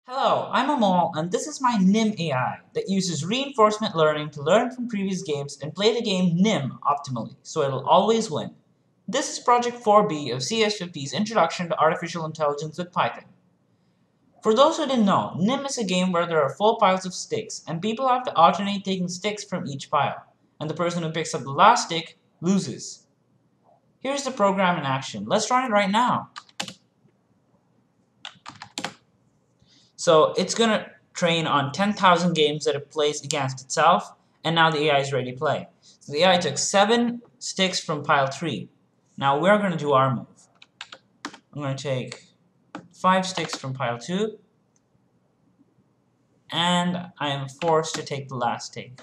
Hello, I'm Amol, and this is my NIM AI that uses reinforcement learning to learn from previous games and play the game NIM optimally, so it'll always win. This is Project 4B of CS50's Introduction to Artificial Intelligence with Python. For those who didn't know, NIM is a game where there are full piles of sticks, and people have to alternate taking sticks from each pile, and the person who picks up the last stick loses. Here's the program in action. Let's run it right now. So it's going to train on 10,000 games that it plays against itself, and now the AI is ready to play. So the AI took 7 sticks from pile 3. Now we're going to do our move. I'm going to take 5 sticks from pile 2, and I am forced to take the last stick.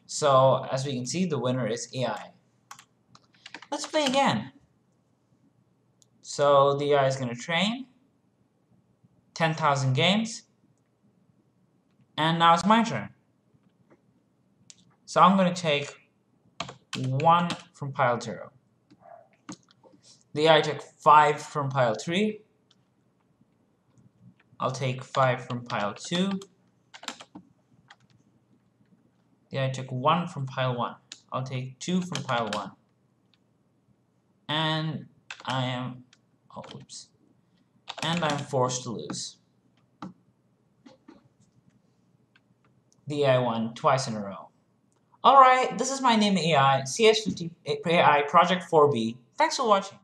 So as we can see, the winner is AI. Let's play again. So the AI is going to train 10,000 games, and now it's my turn. So I'm going to take 1 from pile 0. The AI took 5 from pile 3. I'll take 5 from pile 2. The AI took 1 from pile 1. I'll take 2 from pile 1. And I'm forced to lose. The AI won twice in a row. Alright, this is my NIM AI, CS50 AI Project 4B. Thanks for watching.